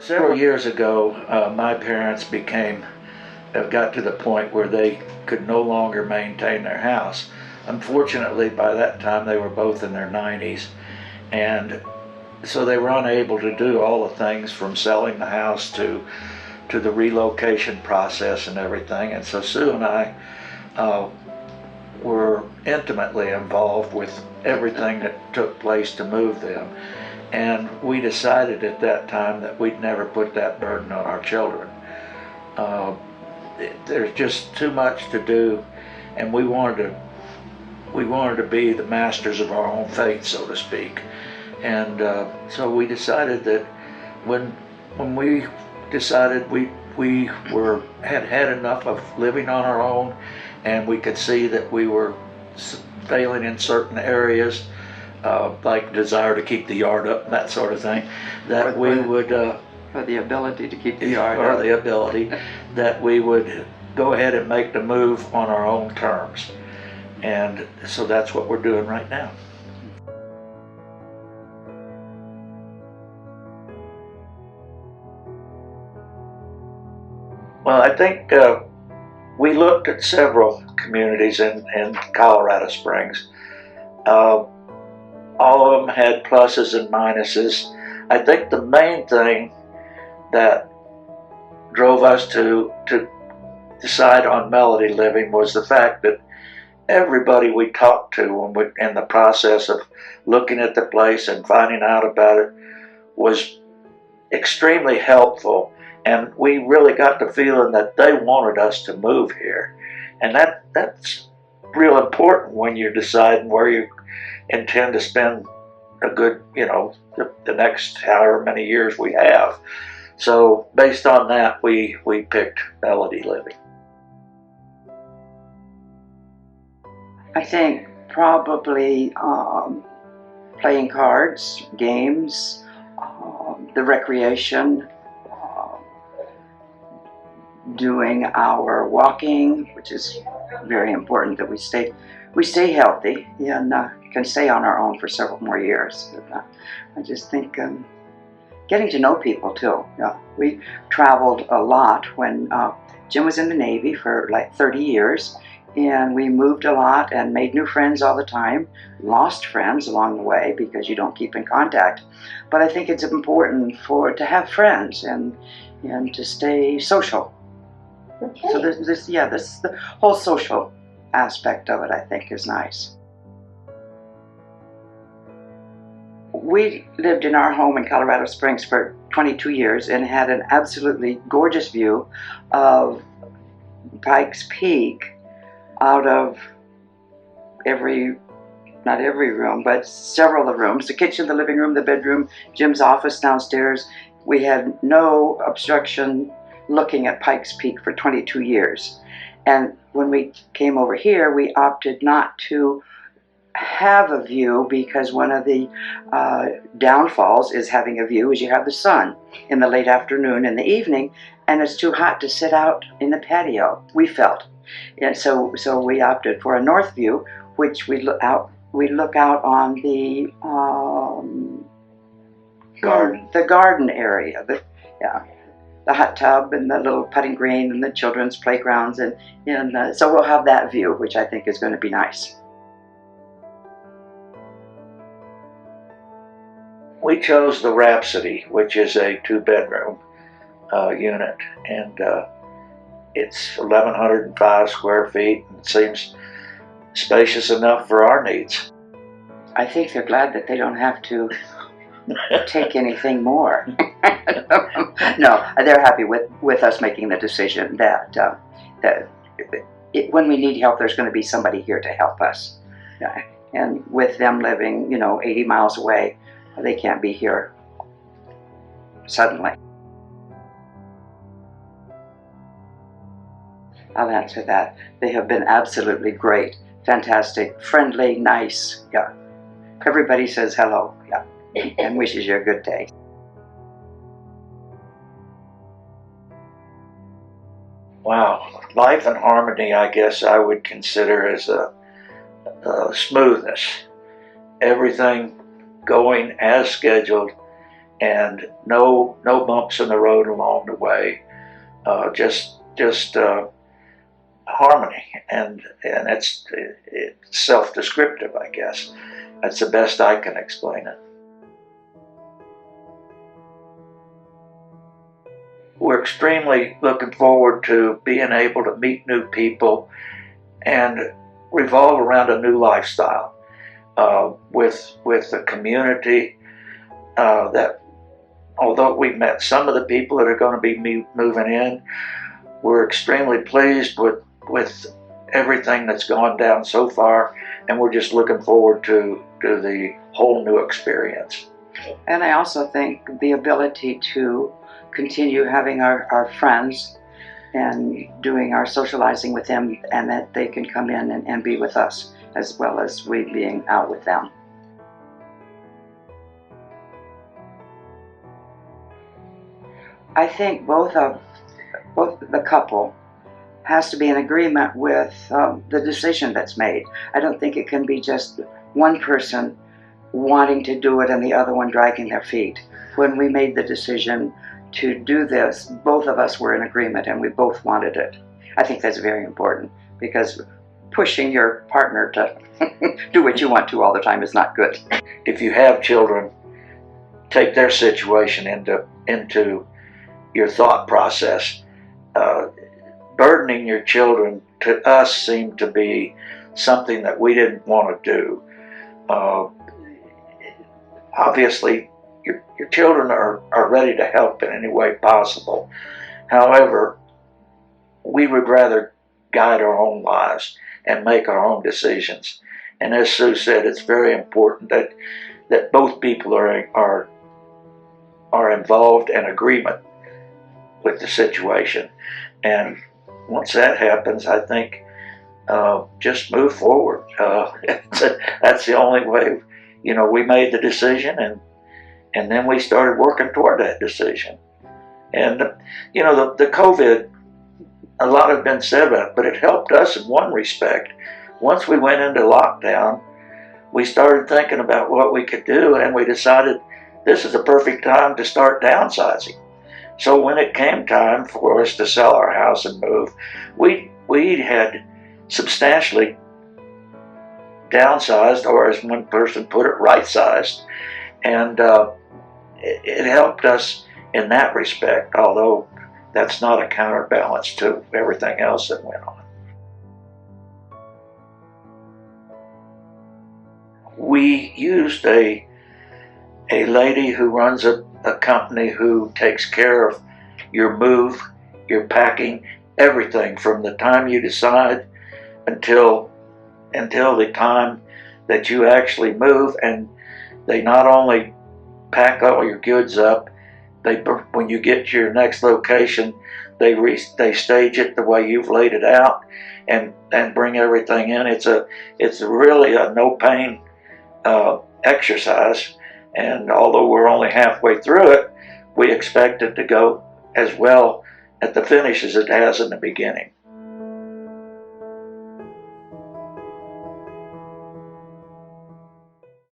Several years ago, my parents got to the point where they could no longer maintain their house. Unfortunately, by that time they were both in their 90s, and so they were unable to do all the things from selling the house to the relocation process and everything. And so Sue and I were intimately involved with everything that took place to move them. And we decided at that time that we'd never put that burden on our children. There's just too much to do, and we wanted to be the masters of our own fate, so to speak. And so we decided that when we decided we had enough of living on our own, and we could see that we were failing in certain areas, like desire to keep the yard up and that sort of thing, that we would or the ability to keep the yard or up. the ability that we would go ahead and make the move on our own terms. And so that's what we're doing right now. Well, I think we looked at several communities in Colorado Springs. All of them had pluses and minuses. I think the main thing that drove us to decide on Melody Living was the fact that everybody we talked to in the process of looking at the place and finding out about it was extremely helpful, and we really got the feeling that they wanted us to move here. And that's real important when you're deciding where you intend to spend a good, the next however many years we have. So based on that, we picked Melody Living. I think probably playing cards, games, the recreation, doing our walking, which is very important that we stay healthy and can stay on our own for several more years. I just think getting to know people too. We traveled a lot when Jim was in the Navy for like 30 years, and we moved a lot and made new friends all the time, lost friends along the way because you don't keep in contact. But I think it's important to have friends and to stay social. Okay. So this the whole social aspect of it, I think, is nice. We lived in our home in Colorado Springs for 22 years and had an absolutely gorgeous view of Pikes Peak out of not every room, but several of the rooms, the kitchen, the living room, the bedroom, Jim's office downstairs. We had no obstruction looking at Pikes Peak for 22 years. And when we came over here, we opted not to have a view because one of the downfalls is having a view is you have the sun in the late afternoon and the evening, and it's too hot to sit out in the patio, we felt. And so we opted for a north view, which we look out on the garden area, the hot tub and the little putting green and the children's playgrounds, and so we'll have that view, which I think is going to be nice. We chose the Rhapsody, which is a 2-bedroom unit, and it's 1,105 square feet and seems spacious enough for our needs. I think they're glad that they don't have to take anything more. No, they're happy with us making the decision that when we need help, there's going to be somebody here to help us. And with them living, 80 miles away, they can't be here suddenly. I'll answer that. They have been absolutely great, fantastic, friendly, nice. Yeah. Everybody says hello. Yeah. And wishes you a good day. Wow. Life and harmony, I guess I would consider as a smoothness. Everything going as scheduled and no bumps in the road along the way. Just harmony, and it's self-descriptive, I guess. That's the best I can explain it. We're extremely looking forward to being able to meet new people and revolve around a new lifestyle with a community that, although we've met some of the people that are going to be moving in, we're extremely pleased with everything that's gone down so far, and we're just looking forward to the whole new experience. And I also think the ability to continue having our friends and doing our socializing with them, and that they can come in and be with us as well as we being out with them. I think both the couple has to be in agreement with the decision that's made. I don't think it can be just one person wanting to do it and the other one dragging their feet. When we made the decision to do this, both of us were in agreement and we both wanted it. I think that's very important, because pushing your partner to do what you want to all the time is not good. If you have children, take their situation into your thought process. Burdening your children, to us, seemed to be something that we didn't want to do. Obviously, your children are ready to help in any way possible. However, we would rather guide our own lives and make our own decisions. And as Sue said, it's very important that both people are involved in agreement with the situation. And once that happens, I think just move forward. That's the only way. You know, we made the decision, and then we started working toward that decision. And you know, the COVID, a lot has been said about it, but it helped us in one respect. Once we went into lockdown, we started thinking about what we could do, and we decided this is the perfect time to start downsizing. So when it came time for us to sell our house and move, we had substantially downsized, or as one person put it, right-sized. And it helped us in that respect, although that's not a counterbalance to everything else that went on. We used a lady who runs a company who takes care of your move, your packing, everything from the time you decide until the time that you actually move. And they not only pack all your goods up, when you get to your next location, they stage it the way you've laid it out and bring everything in. It's really a no pain exercise. And although we're only halfway through it, we expect it to go as well at the finish as it has in the beginning.